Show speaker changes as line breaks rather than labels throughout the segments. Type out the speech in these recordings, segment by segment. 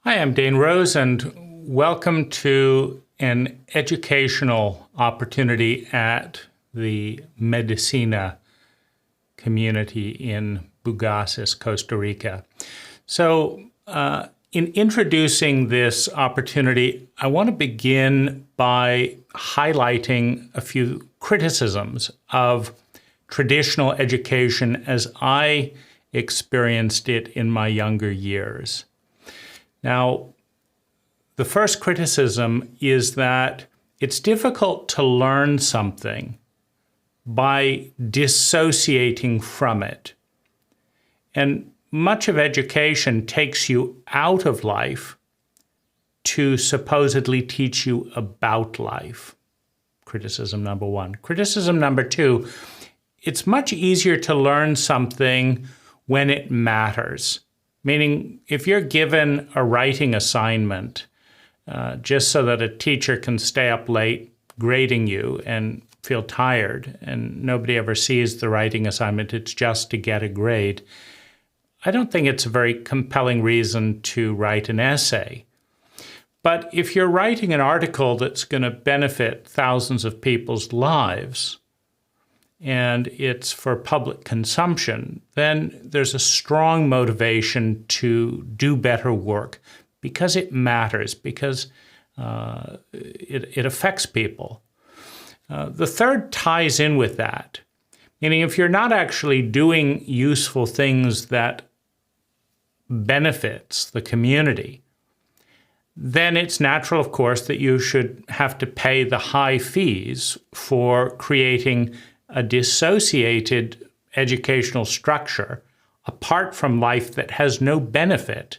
Hi, I'm Dane Rose, and welcome to an educational opportunity at the Medicina community in Bugasis, Costa Rica. So, in introducing this opportunity, I want to begin by highlighting a few criticisms of traditional education as I experienced it in my younger years. Now, the first criticism is that it's difficult to learn something by dissociating from it. And much of education takes you out of life to supposedly teach you about life. Criticism number one. Criticism number two, it's much easier to learn something when it matters. Meaning, if you're given a writing assignment just so that a teacher can stay up late grading you and feel tired, and nobody ever sees the writing assignment, it's just to get a grade, I don't think it's a very compelling reason to write an essay. But if you're writing an article that's going to benefit thousands of people's lives, and it's for public consumption, then there's a strong motivation to do better work because it matters, because it affects people. The third ties in with that, meaning if you're not actually doing useful things that benefits the community, then it's natural, of course, that you should have to pay the high fees for creating a dissociated educational structure apart from life that has no benefit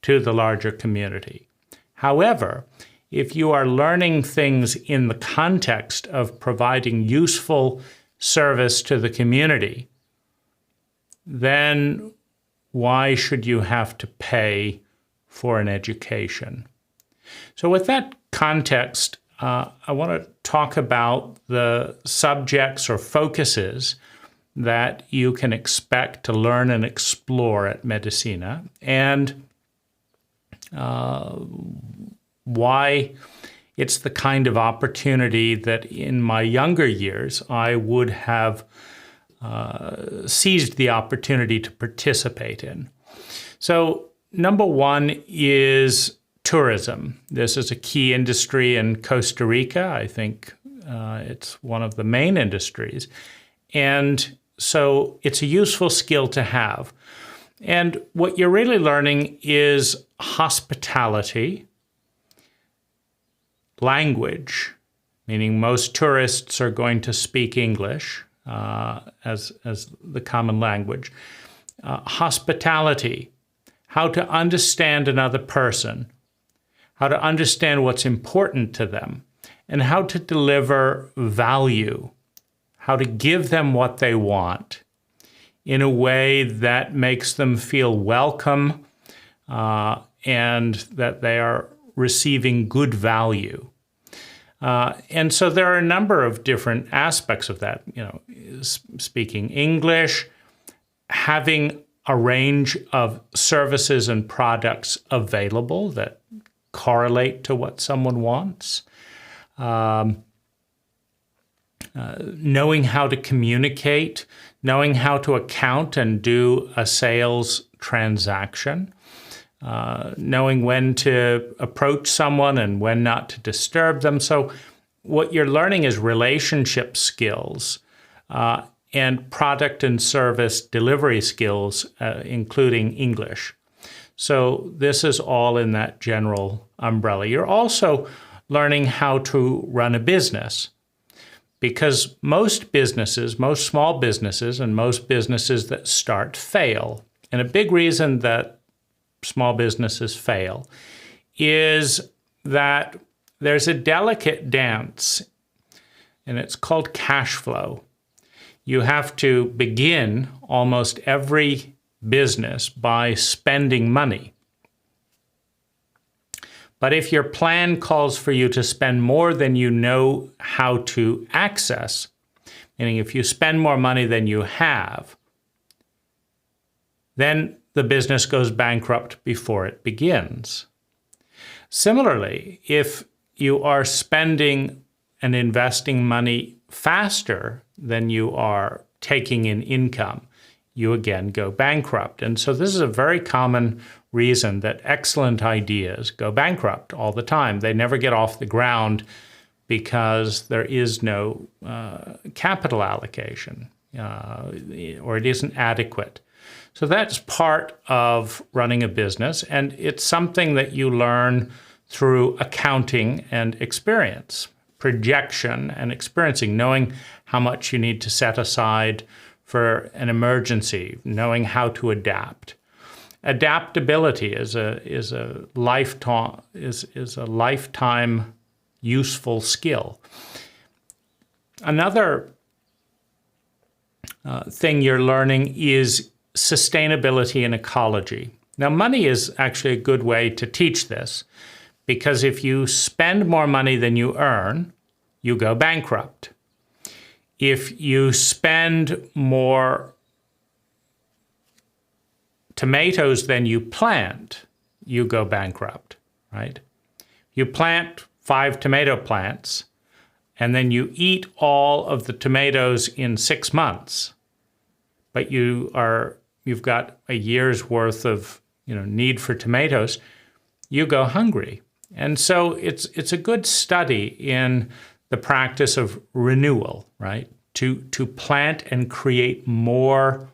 to the larger community. However, if you are learning things in the context of providing useful service to the community, then why should you have to pay for an education? So with that context, I want to talk about the subjects or focuses that you can expect to learn and explore at Medicina, and why it's the kind of opportunity that in my younger years I would have seized the opportunity to participate in. So number one is tourism. This is a key industry in Costa Rica. I think it's one of the main industries. And so it's a useful skill to have. And what you're really learning is hospitality, language, meaning most tourists are going to speak English as the common language. Hospitality, how to understand another person, how to understand what's important to them, and how to deliver value, how to give them what they want in a way that makes them feel welcome and that they are receiving good value. And so there are a number of different aspects of that, speaking English, having a range of services and products available that correlate to what someone wants, knowing how to communicate, knowing how to account and do a sales transaction, knowing when to approach someone and when not to disturb them. So what you're learning is relationship skills and product and service delivery skills, including English. So this is all in that general umbrella. You're also learning how to run a business, because most businesses, most small businesses, and most businesses that start fail. And a big reason that small businesses fail is that there's a delicate dance, and it's called cash flow. You have to begin almost every business by spending money. But if your plan calls for you to spend more than you know how to access, meaning if you spend more money than you have, then the business goes bankrupt before it begins. Similarly, if you are spending and investing money faster than you are taking in income, you again go bankrupt. And so this is a very common reason that excellent ideas go bankrupt all the time. They never get off the ground because there is no capital allocation or it isn't adequate. So that's part of running a business, and it's something that you learn through accounting and experience, projection and experiencing, knowing how much you need to set aside for an emergency, knowing how to adapt. Adaptability is a lifetime useful skill. Another thing you're learning is sustainability and ecology. Now, money is actually a good way to teach this, because if you spend more money than you earn, you go bankrupt. If you spend more tomatoes than you plant, you go bankrupt, right? You plant 5 tomato plants, and then you eat all of the tomatoes in 6 months, but you've got a year's worth of need for tomatoes, you go hungry. And so it's a good study in the practice of renewal, right? To plant and create more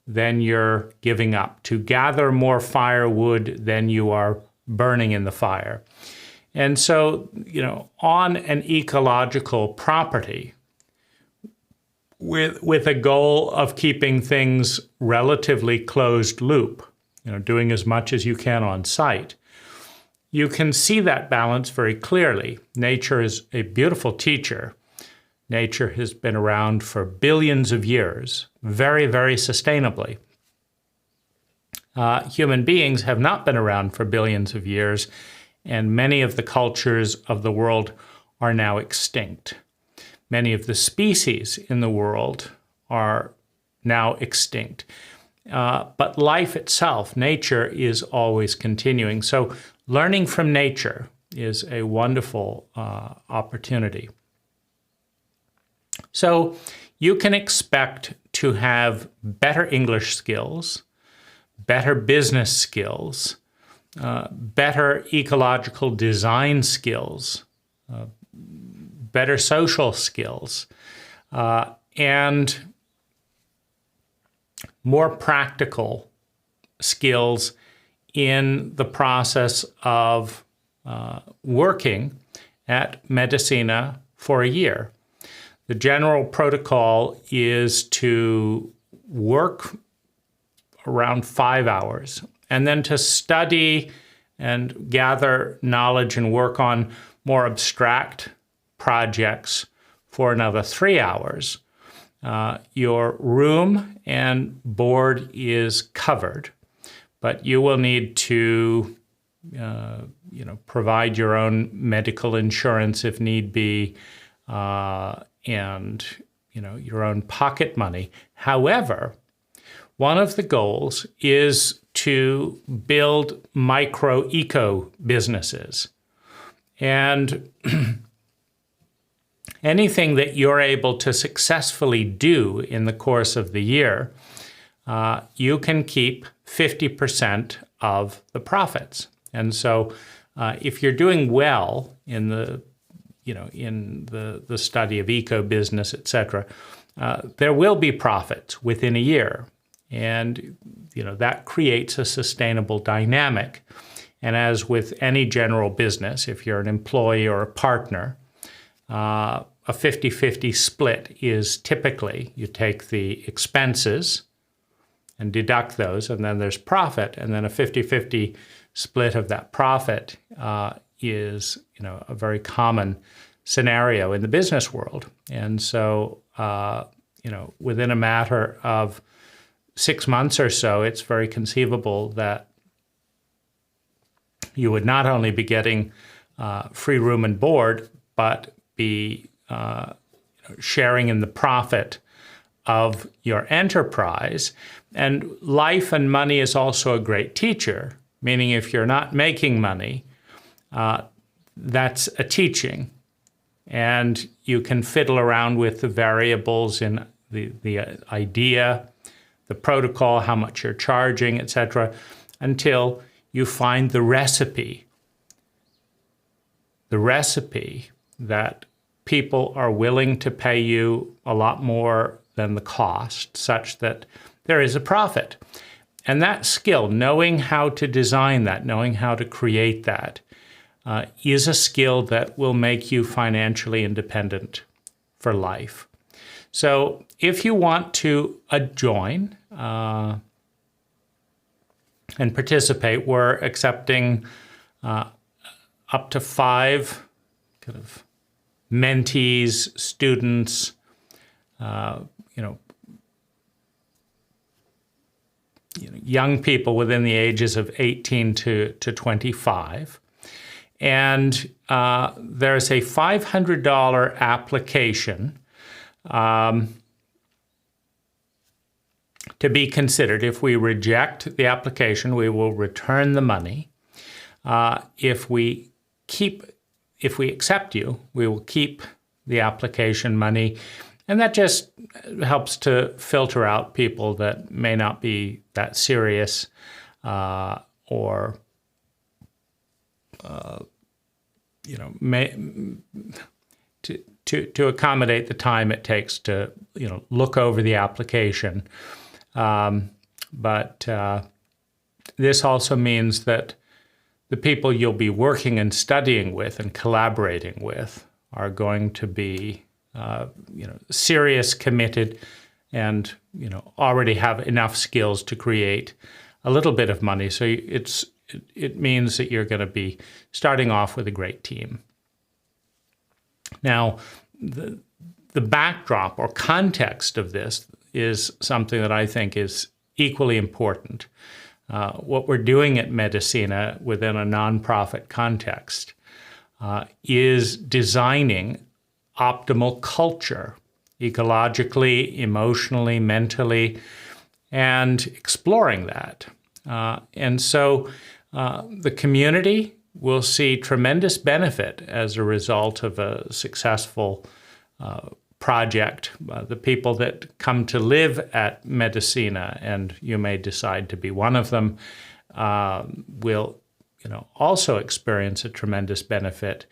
than you're giving up, to gather more firewood than you are burning in the fire. And so, on an ecological property, with a goal of keeping things relatively closed loop, doing as much as you can on site, you can see that balance very clearly. Nature is a beautiful teacher. Nature has been around for billions of years, very, very sustainably. Human beings have not been around for billions of years, and many of the cultures of the world are now extinct. Many of the species in the world are now extinct. But life itself, nature, is always continuing. So learning from nature is a wonderful opportunity. So you can expect to have better English skills, better business skills, better ecological design skills, better social skills, and more practical skills in the process of working at Medicina for a year. The general protocol is to work around 5 hours and then to study and gather knowledge and work on more abstract projects for another 3 hours. Your room and board is covered, but you will need to provide your own medical insurance if need be, and your own pocket money. However, one of the goals is to build micro eco businesses. And anything that you're able to successfully do in the course of the year, you can keep 50% of the profits. And so if you're doing well in the study of eco business, etc., there will be profits within a year. And that creates a sustainable dynamic. And as with any general business, if you're an employee or a partner, a 50-50 split is typically you take the expenses and deduct those, and then there's profit, and then a 50-50 split of that profit is a very common scenario in the business world. And so within a matter of 6 months or so, it's very conceivable that you would not only be getting free room and board, but be sharing in the profit of your enterprise. And life and money is also a great teacher, meaning if you're not making money, that's a teaching. And you can fiddle around with the variables in the idea, the protocol, how much you're charging, etc., until you find the recipe that people are willing to pay you a lot more than the cost, such that there is a profit. And that skill, knowing how to design that, knowing how to create that, is a skill that will make you financially independent for life. So if you want to join and participate, we're accepting up to 5 kind of mentees, students, young people within the ages of 18 to 25. And there's a $500 application to be considered. If we reject the application, we will return the money. If we accept you, we will keep the application money. And that just helps to filter out people that may not be that serious or to accommodate the time it takes to look over the application. But this also means that the people you'll be working and studying with and collaborating with are going to be serious, committed, and already have enough skills to create a little bit of money. So it means that you're going to be starting off with a great team. Now, the backdrop or context of this is something that I think is equally important. What we're doing at Medicina within a nonprofit context is designing optimal culture, ecologically, emotionally, mentally, and exploring that. And so the community will see tremendous benefit as a result of a successful project. The people that come to live at Medicina, and you may decide to be one of them, will also experience a tremendous benefit.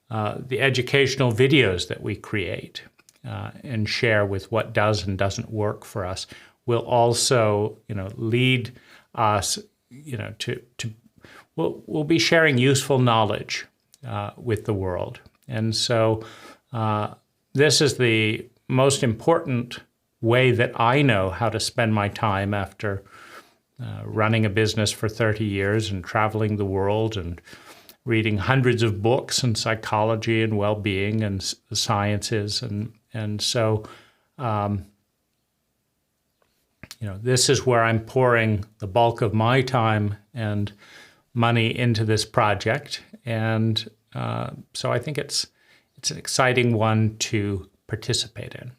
The educational videos that we create and share with what does and doesn't work for us will also, lead us, we'll be sharing useful knowledge with the world. And so this is the most important way that I know how to spend my time after running a business for 30 years and traveling the world and reading hundreds of books in psychology and well-being and the sciences. And so, this is where I'm pouring the bulk of my time and money into this project. And so I think it's an exciting one to participate in.